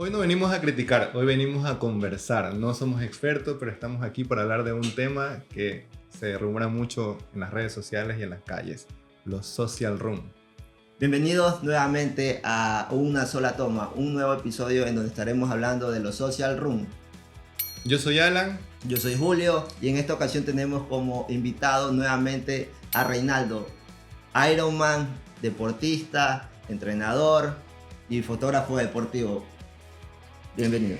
Hoy no venimos a criticar, hoy venimos a conversar. No somos expertos, pero estamos aquí para hablar de un tema que se rumora mucho en las redes sociales y en las calles, los social room. Bienvenidos nuevamente a Una Sola Toma, un nuevo episodio en donde estaremos hablando de los social room. Yo soy Alan. Yo soy Julio y en esta ocasión tenemos como invitado nuevamente a Reinaldo, Ironman, deportista, entrenador y fotógrafo deportivo. Bienvenido.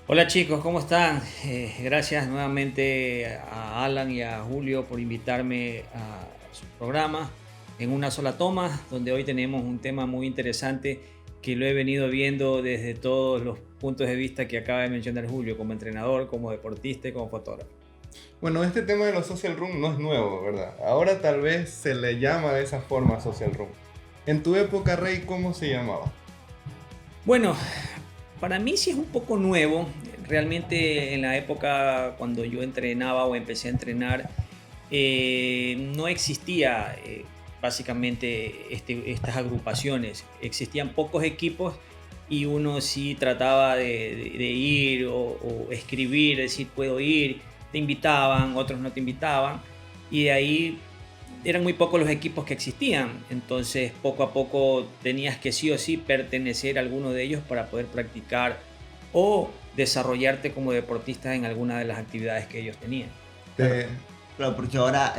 Hola chicos, ¿cómo están? Gracias nuevamente a Alan y a Julio por invitarme a su programa en Una Sola Toma, donde hoy tenemos un tema muy interesante que lo he venido viendo desde todos los puntos de vista que acaba de mencionar Julio, como entrenador, como deportista y como fotógrafo. Bueno, este tema de los social room no es nuevo, ¿verdad? Ahora tal vez se le llama de esa forma social room. En tu época, Rey, ¿cómo se llamaba? Bueno, para mí sí es un poco nuevo. Realmente en la época cuando yo entrenaba o empecé a entrenar, no existía básicamente estas agrupaciones. Existían pocos equipos y uno sí trataba de ir o escribir, decir puedo ir, te invitaban, otros no te invitaban, y de ahí eran muy pocos los equipos que existían. Entonces poco a poco tenías que sí o sí pertenecer a alguno de ellos para poder practicar o desarrollarte como deportista en alguna de las actividades que ellos tenían. Claro, porque ahora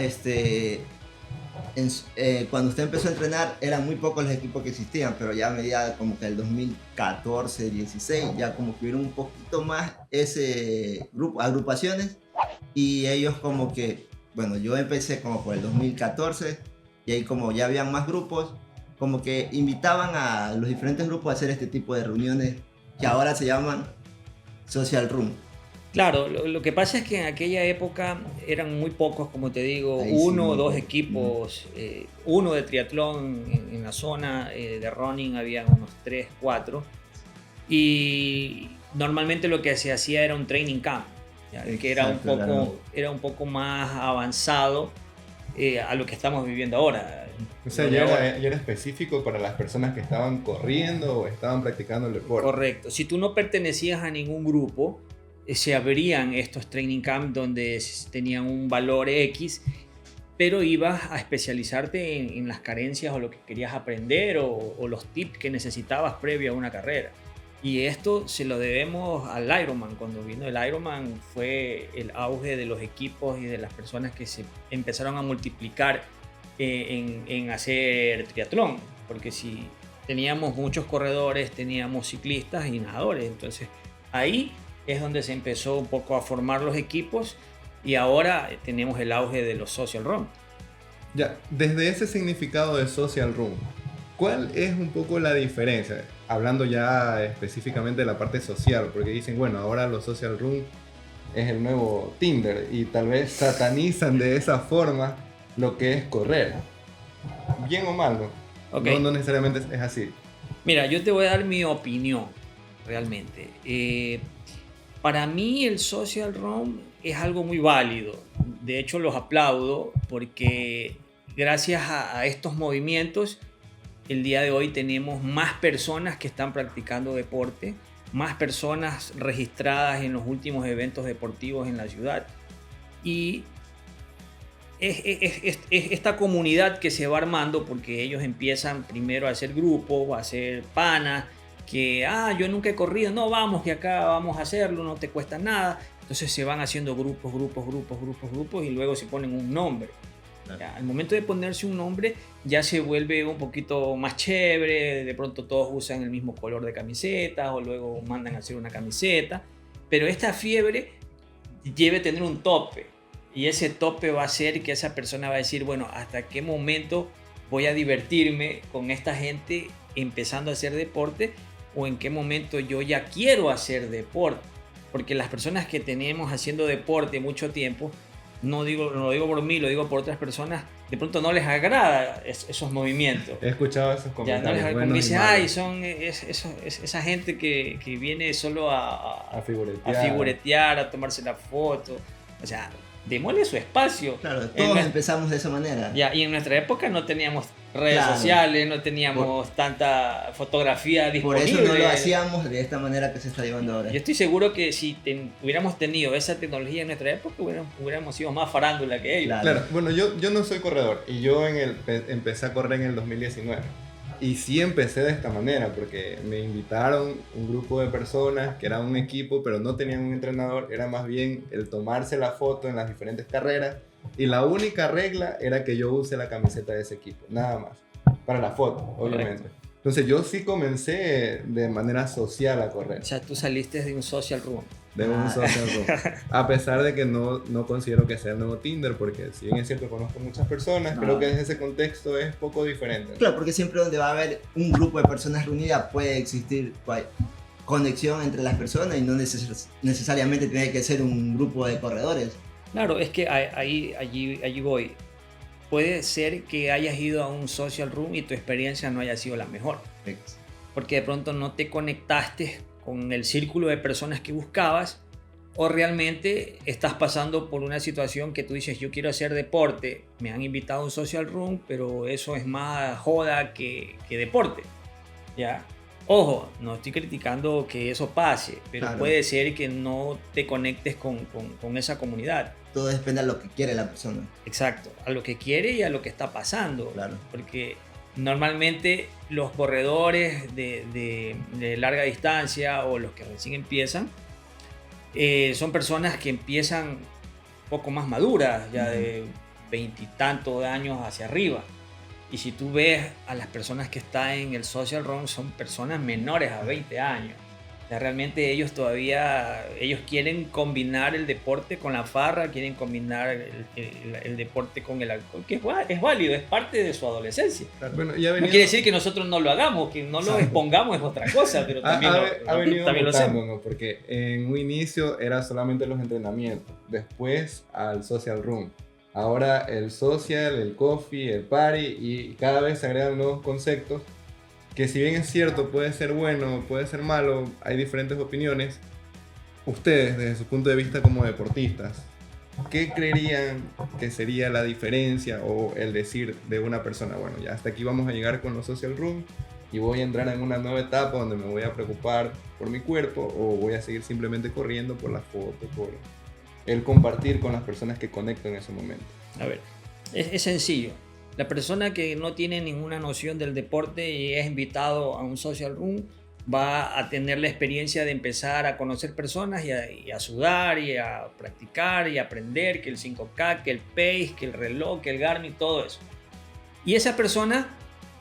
cuando usted empezó a entrenar eran muy pocos los equipos que existían, pero ya a medida como que el 2014, 16 ya como que hubieron un poquito más ese grupo, agrupaciones, y ellos como que, bueno, yo empecé como por el 2014 y ahí como ya habían más grupos, como que invitaban a los diferentes grupos a hacer este tipo de reuniones que ahora se llaman social room. Claro, lo que pasa es que en aquella época eran muy pocos, como te digo, Ahí uno sí, o dos poco. equipos, uno de triatlón en la zona, de running había unos 3, 4, y normalmente lo que se hacía era un training camp, ¿ya? Que Exacto, era un poco más avanzado a lo que estamos viviendo ahora. O sea, Lo de ahora. ya era específico para las personas que estaban corriendo o estaban practicando el deporte. Correcto. Si tú no pertenecías a ningún grupo, se abrían estos training camp donde tenían un valor X, pero ibas a especializarte en las carencias o lo que querías aprender o los tips que necesitabas previo a una carrera. Y esto se lo debemos al Ironman. Cuando vino el Ironman fue el auge de los equipos y de las personas que se empezaron a multiplicar en hacer triatlón. Porque si teníamos muchos corredores, teníamos ciclistas y nadadores. Entonces ahí es donde se empezó un poco a formar los equipos y ahora tenemos el auge de los social room. Ya, desde ese significado de social room, ¿cuál es un poco la diferencia? Hablando ya específicamente de la parte social, porque dicen, bueno, ahora los social room es el nuevo Tinder y tal vez satanizan de esa forma lo que es correr. Bien o mal, ¿no? Okay. No necesariamente es así. Mira, yo te voy a dar mi opinión realmente. Para mí el social room es algo muy válido. De hecho los aplaudo porque gracias a estos movimientos el día de hoy tenemos más personas que están practicando deporte, más personas registradas en los últimos eventos deportivos en la ciudad, y es esta comunidad que se va armando porque ellos empiezan primero a hacer grupos, a hacer panas, que yo nunca he corrido, no, vamos, que acá vamos a hacerlo, no te cuesta nada. Entonces se van haciendo grupos y luego se ponen un nombre. Ya, al momento de ponerse un nombre ya se vuelve un poquito más chévere, de pronto todos usan el mismo color de camiseta o luego mandan a hacer una camiseta, pero esta fiebre debe tener un tope y ese tope va a ser que esa persona va a decir, bueno, ¿hasta qué momento voy a divertirme con esta gente empezando a hacer deporte o en qué momento yo ya quiero hacer deporte? Porque las personas que tenemos haciendo deporte mucho tiempo, no lo digo por mí, lo digo por otras personas, de pronto no les agrada esos movimientos. He escuchado esos Ya comentarios. no les agrada, como buenos y dicen, malos. son esa gente que viene solo A figuretear. a figuretear, a tomarse la foto. O sea, démosle su espacio. Claro, todos empezamos de esa manera. Ya, y en nuestra época no teníamos redes Claro. sociales, no teníamos tanta fotografía Por disponible. eso no lo hacíamos de esta manera que se está llevando ahora. Yo estoy seguro que si hubiéramos tenido esa tecnología en nuestra época, hubiéramos sido más farándula que ellos. Claro. Claro, bueno, yo no soy corredor y yo empecé a correr en el 2019. Y sí empecé de esta manera porque me invitaron un grupo de personas que era un equipo pero no tenían un entrenador, era más bien el tomarse la foto en las diferentes carreras y la única regla era que yo use la camiseta de ese equipo, nada más, para la foto, obviamente. Correcto. Entonces yo sí comencé de manera social a correr, O sea, tú saliste de un social room. de un social room, a pesar de que no considero que sea el nuevo Tinder, porque si bien es cierto conozco muchas personas, No. creo que desde ese contexto es poco diferente. Claro, porque siempre donde va a haber un grupo de personas reunidas puede existir conexión entre las personas y no necesariamente tiene que ser un grupo de corredores. Claro, es que allí voy. Puede ser que hayas ido a un social room y tu experiencia no haya sido la mejor, porque de pronto no te conectaste con el círculo de personas que buscabas, o realmente estás pasando por una situación que tú dices, yo quiero hacer deporte, me han invitado a un social room, pero eso es más joda que deporte, ¿ya? Ojo, no estoy criticando que eso pase, pero Claro. puede ser que no te conectes con esa comunidad. Todo depende de lo que quiere la persona. Exacto, a lo que quiere y a lo que está pasando. Claro. Porque normalmente los corredores de larga distancia o los que recién empiezan son personas que empiezan un poco más maduras, ya de 20 y tantos años hacia arriba. Y si tú ves a las personas que están en el social room, son personas menores a 20 años. O sea, realmente ellos quieren combinar el deporte con la farra, quieren combinar el deporte con el alcohol, que es válido, es parte de su adolescencia. Bueno, ya No quiere decir que nosotros no lo hagamos, que no lo expongamos es otra cosa, pero también, ha venido también lo hacemos. mutando, ¿no? Porque en un inicio era solamente los entrenamientos, después al social room, ahora el social, el coffee, el party, y cada vez se agregan nuevos conceptos que, si bien es cierto, puede ser bueno, puede ser malo, hay diferentes opiniones. Ustedes, desde su punto de vista como deportistas, ¿qué creerían que sería la diferencia o el decir de una persona? Bueno, ya hasta aquí vamos a llegar con los social room y voy a entrar en una nueva etapa donde me voy a preocupar por mi cuerpo, o voy a seguir simplemente corriendo por la foto, por el compartir con las personas que conecto en ese momento. A ver, es sencillo. La persona que no tiene ninguna noción del deporte y es invitado a un social room va a tener la experiencia de empezar a conocer personas y a sudar y a practicar y a aprender que el 5K, que el pace, que el reloj, que el Garmin, todo eso. Y esa persona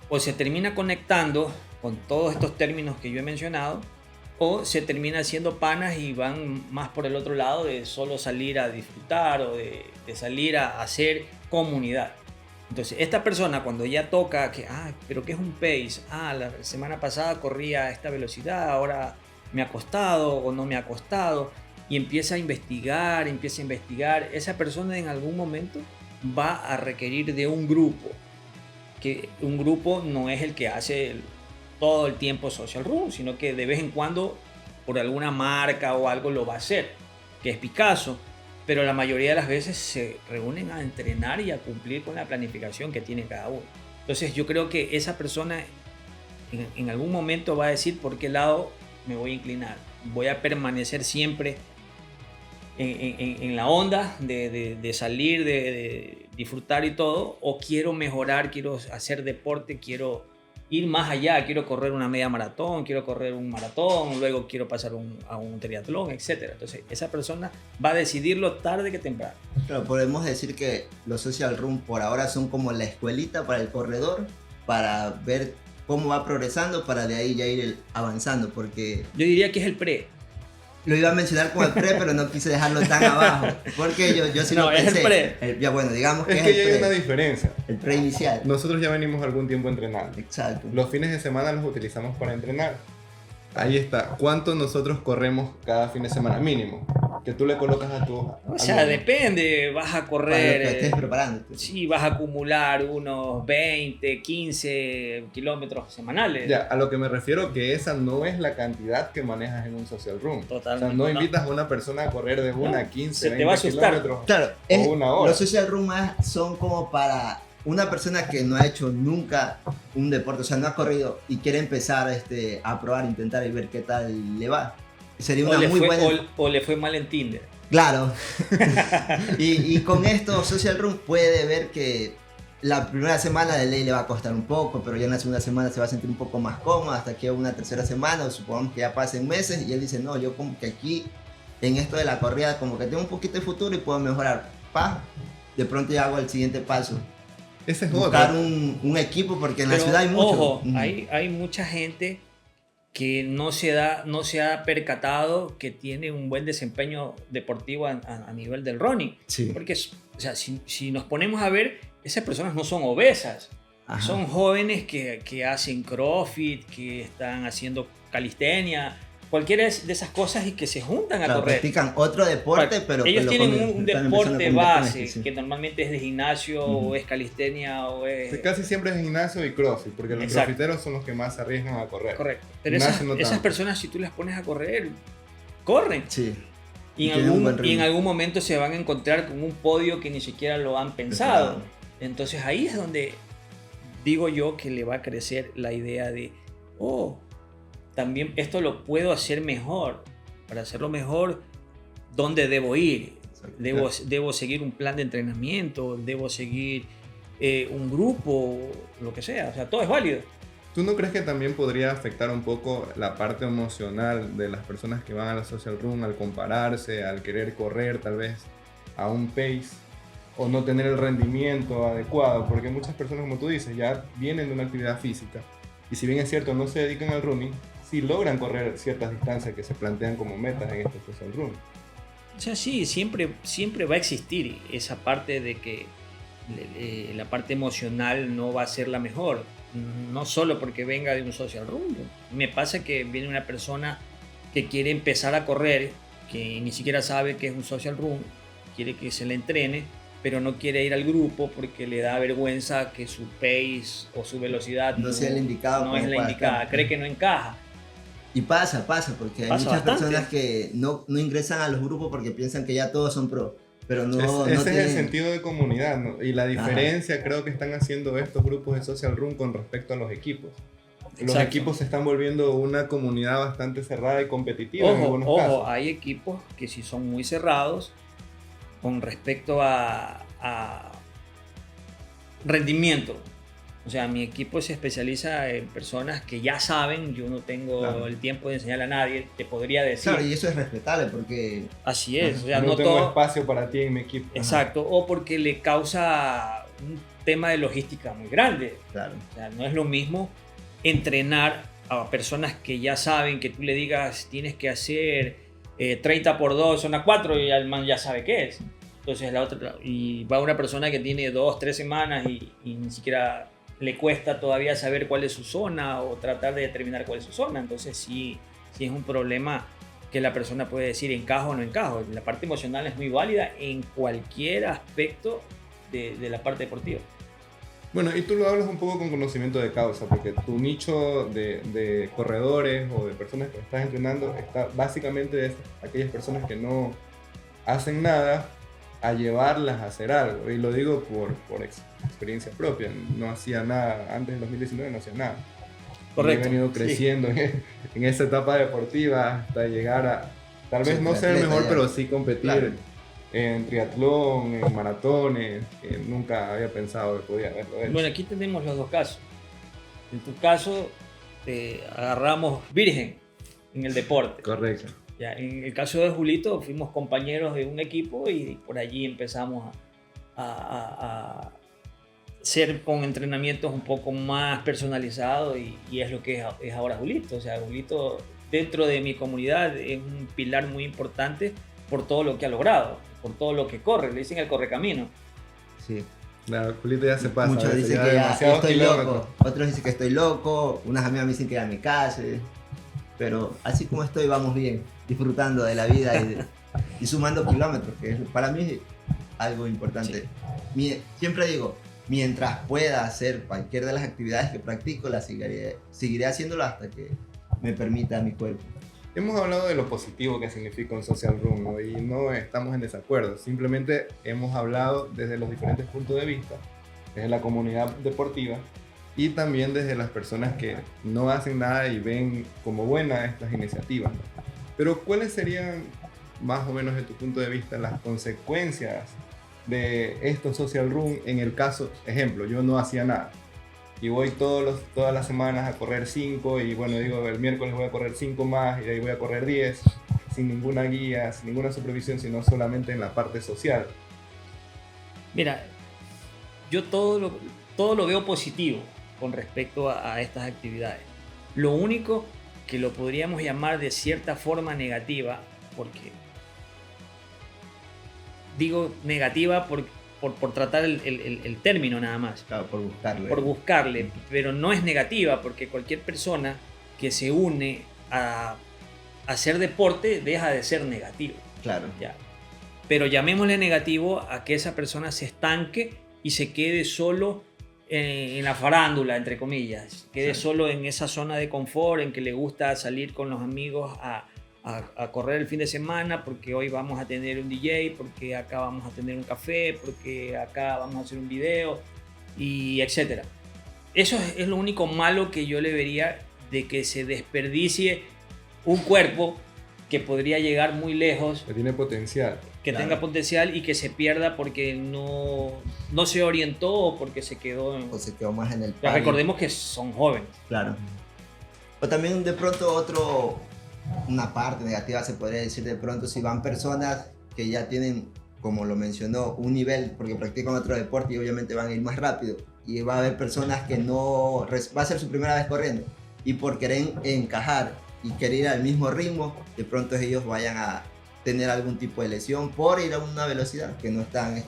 o se termina conectando con todos estos términos que yo he mencionado, o se termina haciendo panas y van más por el otro lado de solo salir a disfrutar o de salir a hacer comunidad. Entonces, esta persona cuando ya toca que, pero ¿qué es un pace? La semana pasada corría a esta velocidad, ahora me ha costado o no me ha costado, y empieza a investigar, esa persona en algún momento va a requerir de un grupo, que un grupo no es el que hace todo el tiempo social room, sino que de vez en cuando por alguna marca o algo lo va a hacer, que es Picasso. Pero la mayoría de las veces se reúnen a entrenar y a cumplir con la planificación que tiene cada uno. Entonces yo creo que esa persona en algún momento va a decir por qué lado me voy a inclinar. Voy a permanecer siempre en la onda de salir, de disfrutar y todo, o quiero mejorar, quiero hacer deporte, quiero ir más allá, quiero correr una media maratón, quiero correr un maratón, luego quiero pasar a un triatlón, etc. Entonces esa persona va a decidirlo tarde que temprano. Claro, podemos decir que los social room por ahora son como la escuelita para el corredor, para ver cómo va progresando, para de ahí ya ir avanzando, porque yo diría que es el pre. Lo iba a mencionar como el pre, pero no quise dejarlo tan abajo, porque yo sí No, lo pensé. es el pre. Ya bueno, digamos que Es es que el ya hay pre. una diferencia. El pre inicial. Nosotros ya venimos algún tiempo entrenando. Exacto. Los fines de semana los utilizamos para entrenar. Ahí está. ¿Cuánto nosotros corremos cada fin de semana? Mínimo que tú le colocas a tu... O sea, depende, vas a Para lo correr... que estés preparándote. Sí, vas a acumular unos 20, 15 kilómetros semanales. Ya, a lo que me refiero que esa no es la cantidad que manejas en un social room. Totalmente. O sea, no No. invitas a una persona a correr de 1 a 15, Se te 20 va a asustar. kilómetros Claro, o una hora. los social rooms son como para una persona que no ha hecho nunca un deporte, o sea, no ha corrido y quiere empezar a probar, intentar y ver qué tal le va. Sería una muy buena... o le fue mal en Tinder. Claro. y con esto social room puede ver que la primera semana de ley le va a costar un poco, pero ya en la segunda semana se va a sentir un poco más cómodo hasta que una tercera semana, o supongamos que ya pasen meses y él dice, no, yo como que aquí en esto de la corrida como que tengo un poquito de futuro y puedo mejorar. De pronto ya hago el siguiente paso. Ese es Buscar otro. un equipo porque en la Pero, ciudad hay mucho. ojo, hay mucha gente que no se ha percatado que tiene un buen desempeño deportivo a nivel del running. Sí. Porque, o sea, si nos ponemos a ver, esas personas no son obesas. Ajá. Son jóvenes que hacen CrossFit, que están haciendo calistenia, cualquiera de esas cosas y que se juntan a Claro, correr. practican otro deporte, pero ellos lo tienen están un empezando a deporte combinar con base, este, sí. que normalmente es de gimnasio, o es calistenia, o es... Casi siempre es gimnasio y crossfit, porque los Exacto. crossfiteros son los que más se arriesgan a correr. Correcto. Pero Gimnasio no esas tanto. personas, si tú las pones a correr, corren. Sí. Y tienen un buen en ritmo. algún momento se van a encontrar con un podio que ni siquiera lo han pensado. Claro. Entonces ahí es donde digo yo que le va a crecer la idea de, también esto lo puedo hacer mejor. Para hacerlo mejor, ¿dónde debo ir? Debo seguir un plan de entrenamiento, debo seguir un grupo, lo que sea. O sea, todo es válido. ¿Tú no crees que también podría afectar un poco la parte emocional de las personas que van a la social room al compararse, al querer correr tal vez a un pace o no tener el rendimiento adecuado? Porque muchas personas, como tú dices, ya vienen de una actividad física y si bien es cierto no se dedican al running, sí logran correr ciertas distancias que se plantean como metas en este social room. O sea, sí, siempre va a existir esa parte de que la parte emocional no va a ser la mejor. No solo porque venga de un social room. Me pasa que viene una persona que quiere empezar a correr, que ni siquiera sabe que es un social room, quiere que se le entrene, pero no quiere ir al grupo porque le da vergüenza que su pace o su velocidad No sea el indicado no como es la para indicada, estar. cree que no encaja. Y pasa, porque hay Pasa muchas bastante. personas que no ingresan a los grupos porque piensan que ya todos son pro, pero no Ese es tienen... el sentido de comunidad, ¿no? Y la diferencia creo que están haciendo estos grupos de social room con respecto a los equipos. Los Exacto. equipos se están volviendo una comunidad bastante cerrada y competitiva en algunos Ojo, casos. hay equipos que sí son muy cerrados con respecto a rendimiento. O sea, mi equipo se especializa en personas que ya saben, yo no tengo Claro. el tiempo de enseñarle a nadie, te podría decir. Claro, y eso es respetable porque... Así es, o sea, no no tengo todo... espacio para ti en mi equipo. Exacto, o porque le causa un tema de logística muy grande. Claro. O sea, no es lo mismo entrenar a personas que ya saben que tú le digas tienes que hacer 30 por 2 zona 4 y el man ya sabe qué es. Entonces la otra, y va una persona que tiene 2, 3 semanas y ni siquiera le cuesta todavía saber cuál es su zona o tratar de determinar cuál es su zona. Entonces sí es un problema que la persona puede decir encajo o no encajo. La parte emocional es muy válida en cualquier aspecto de la parte deportiva. Bueno, y tú lo hablas un poco con conocimiento de causa, porque tu nicho de corredores o de personas que estás entrenando está básicamente de aquellas personas que no hacen nada a llevarlas a hacer algo. Y lo digo por experiencia propia. No hacía nada, antes del 2019 no hacía nada. Correcto. Y he venido Sí. creciendo en esa etapa deportiva hasta llegar a, tal vez Sí, no ser el atleta mejor, ya. pero sí competir. Claro. En triatlón, en maratones, que nunca había pensado que podía haberlo hecho. Bueno, aquí tenemos los dos casos. En tu caso, agarramos virgen en el deporte. Correcto. Ya, en el caso de Julito, fuimos compañeros de un equipo y por allí empezamos a ser con entrenamientos un poco más personalizados y es lo que es ahora Julito. O sea, Julito dentro de mi comunidad es un pilar muy importante por todo lo que ha logrado, por todo lo que corre. Le dicen el correcamino. Sí. Claro, Julito ya se pasa. Muchos a veces dicen ya que ya demasiados estoy kilómetros. loco, otros dicen que estoy loco, unas amigas me dicen que ya me case, pero así como estoy vamos bien, disfrutando de la vida y y sumando kilómetros, que para mí es algo importante. Siempre digo, mientras pueda hacer cualquier de las actividades que practico, seguiré haciéndolo hasta que me permita mi cuerpo. Hemos hablado de lo positivo que significa un social room, ¿no? Y no estamos en desacuerdo, simplemente hemos hablado desde los diferentes puntos de vista, desde la comunidad deportiva y también desde las personas que no hacen nada y ven como buenas estas iniciativas, ¿no? Pero ¿cuáles serían, más o menos desde tu punto de vista, las consecuencias de estos social room en el caso, ejemplo, yo no hacía nada y voy todas las semanas a correr 5 y bueno, digo, el miércoles voy a correr 5 más y de ahí voy a correr 10 sin ninguna guía, sin ninguna supervisión, sino solamente en la parte social? Mira, yo todo lo veo positivo con respecto a estas actividades. Lo único que lo podríamos llamar de cierta forma negativa, porque digo negativa por tratar el término nada más. Claro, por buscarlo. Por buscarle, pero no es negativa porque cualquier persona que se une a hacer deporte deja de ser negativo. Claro. Ya. Pero llamémosle negativo a que esa persona se estanque y se quede solo en la farándula, entre comillas. Quede solo en esa zona de confort, en que le gusta salir con los amigos a correr el fin de semana porque hoy vamos a tener un DJ, porque acá vamos a tener un café, porque acá vamos a hacer un video, y etcétera. Eso es lo único malo que yo le vería, de que se desperdicie un cuerpo que podría llegar muy lejos, Que tiene potencial. que tenga potencial, y que se pierda porque no se orientó o porque se quedó O se quedó más en el Pero recordemos que son jóvenes. Claro. O también de pronto una parte negativa se podría decir, de pronto si van personas que ya tienen, como lo mencionó, un nivel, porque practican otro deporte y obviamente van a ir más rápido, y va a haber personas que no, va a ser su primera vez corriendo, y por querer encajar y querer ir al mismo ritmo, de pronto ellos vayan a tener algún tipo de lesión por ir a una velocidad que no están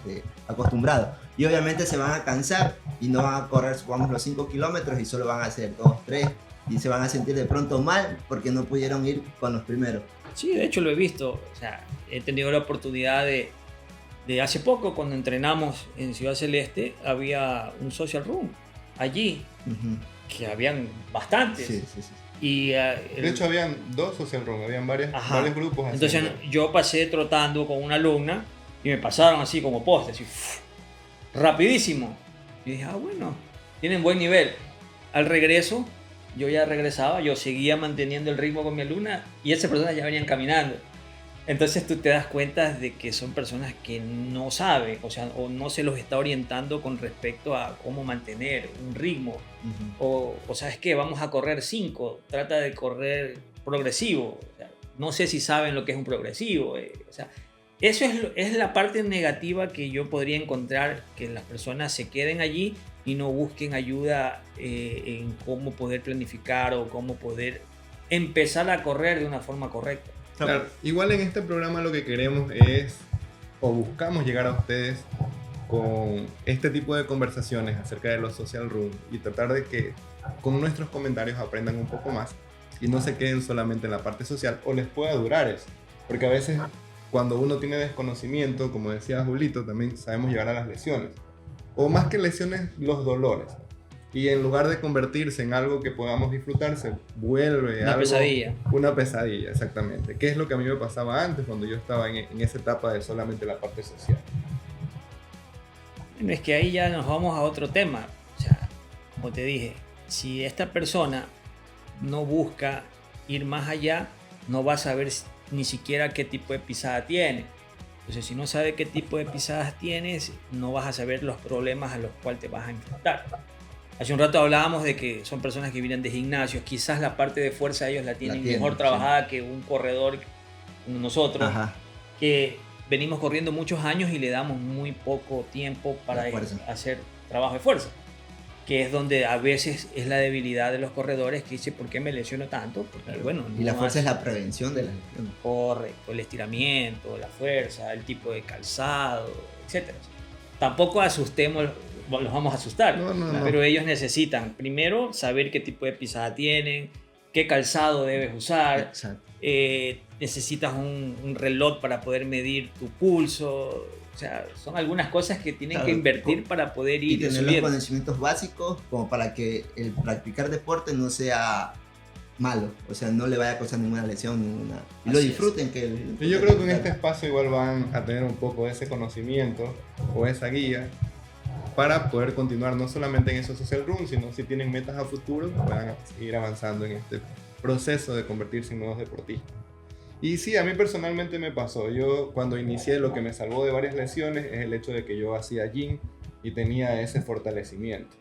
acostumbrados, y obviamente se van a cansar y no van a correr, supongamos, los 5 kilómetros y solo van a hacer 2, 3, y se van a sentir de pronto mal porque no pudieron ir con los primeros. Sí, de hecho lo he visto. O sea, he tenido la oportunidad de hace poco, cuando entrenamos en Ciudad Celeste, había un social room allí, que habían bastantes. Sí. Y, De hecho, habían 2 social room, habían varios grupos así. Entonces yo pasé trotando con una alumna y me pasaron así como postes, así, rapidísimo. Y dije, bueno, tienen buen nivel. Al regreso, yo ya regresaba, yo seguía manteniendo el ritmo con mi alumna y esas personas ya venían caminando. Entonces tú te das cuenta de que son personas que no saben, o sea, o no se los está orientando con respecto a cómo mantener un ritmo. O sabes qué, vamos a correr 5, trata de correr progresivo. O sea, no sé si saben lo que es un progresivo. O sea, eso es la parte negativa que yo podría encontrar, que las personas se queden allí y no busquen ayuda en cómo poder planificar o cómo poder empezar a correr de una forma correcta. Claro, igual en este programa lo que queremos es, o buscamos llegar a ustedes con este tipo de conversaciones acerca de los social room y tratar de que con nuestros comentarios aprendan un poco más y no se queden solamente en la parte social, o les pueda durar eso, porque a veces cuando uno tiene desconocimiento, como decía Julito, también sabemos llegar a las lesiones, o más que lesiones, los dolores. Y en lugar de convertirse en algo que podamos disfrutar, se vuelve una pesadilla. Una pesadilla, exactamente. ¿Qué es lo que a mí me pasaba antes cuando yo estaba en esa etapa de solamente la parte social? Bueno, es que ahí ya nos vamos a otro tema. O sea, como te dije, si esta persona no busca ir más allá, no va a saber ni siquiera qué tipo de pisada tiene. Entonces, si no sabe qué tipo de pisadas tienes, no vas a saber los problemas a los cuales te vas a enfrentar. Hace un rato hablábamos de que son personas que vienen de gimnasios, quizás la parte de fuerza ellos la tienen mejor trabajada que un corredor como nosotros, que venimos corriendo muchos años y le damos muy poco tiempo para hacer trabajo de fuerza, que es donde a veces es la debilidad de los corredores, que dice, ¿por qué me lesiono tanto? Porque, bueno, y la fuerza es la prevención de la lesión. Correcto, el estiramiento, la fuerza, el tipo de calzado, etc. Tampoco asustemos, los vamos a asustar, pero ellos necesitan primero saber qué tipo de pisada tienen, qué calzado debes usar, necesitas un reloj para poder medir tu pulso. O sea, son algunas cosas que tienen que invertir para poder ir y tener subiendo. los conocimientos básicos como para que el practicar deporte no sea malo, o sea, no le vaya a causar ninguna lesión, y lo disfruten. Y yo creo que en este espacio igual van a tener un poco de ese conocimiento o esa guía para poder continuar no solamente en esos social room, sino si tienen metas a futuro, puedan seguir avanzando en este proceso de convertirse en nuevos deportistas. Y sí, a mí personalmente me pasó. Yo cuando inicié, lo que me salvó de varias lesiones es el hecho de que yo hacía gym y tenía ese fortalecimiento.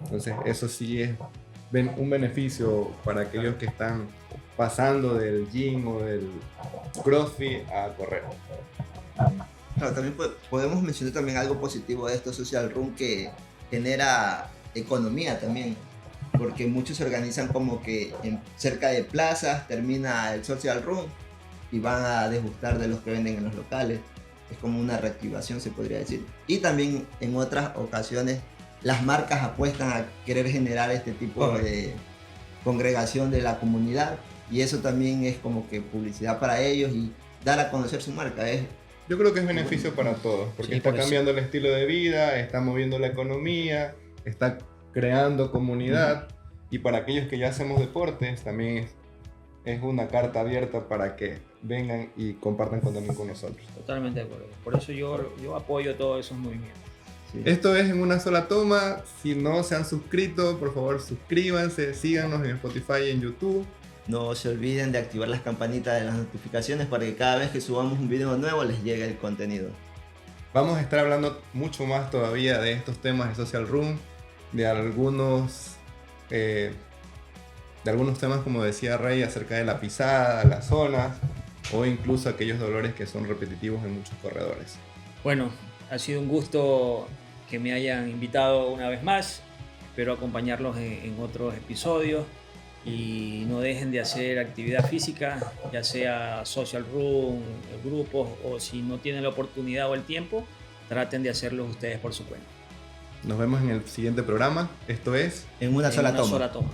Entonces eso sí es un beneficio para aquellos que están pasando del gym o del CrossFit a correr. Claro, también podemos mencionar también algo positivo de estos social room, que genera economía también, porque muchos se organizan como que cerca de plazas termina el social room y van a degustar de los que venden en los locales. Es como una reactivación, se podría decir. Y también en otras ocasiones las marcas apuestan a querer generar este tipo de congregación de la comunidad, y eso también es como que publicidad para ellos y dar a conocer su marca. Yo creo que es beneficio para todos, porque está cambiando el estilo de vida, está moviendo la economía, está creando comunidad, y para aquellos que ya hacemos deportes también es una carta abierta para que vengan y compartan también con nosotros. Totalmente de acuerdo. Por eso yo apoyo todos esos movimientos. Sí. Esto es En Una Sola Toma. Si no se han suscrito, por favor suscríbanse, síganos en Spotify y en YouTube. No se olviden de activar las campanitas de las notificaciones para que cada vez que subamos un video nuevo les llegue el contenido. Vamos a estar hablando mucho más todavía de estos temas de social room, de algunos temas, como decía Rey, acerca de la pisada, las zonas, o incluso aquellos dolores que son repetitivos en muchos corredores. Bueno, ha sido un gusto que me hayan invitado una vez más. Espero acompañarlos en otros episodios. Y no dejen de hacer actividad física, ya sea social room, grupos, o si no tienen la oportunidad o el tiempo, traten de hacerlo ustedes por su cuenta. Nos vemos en el siguiente programa. Esto es En Una Sola Toma. Toma.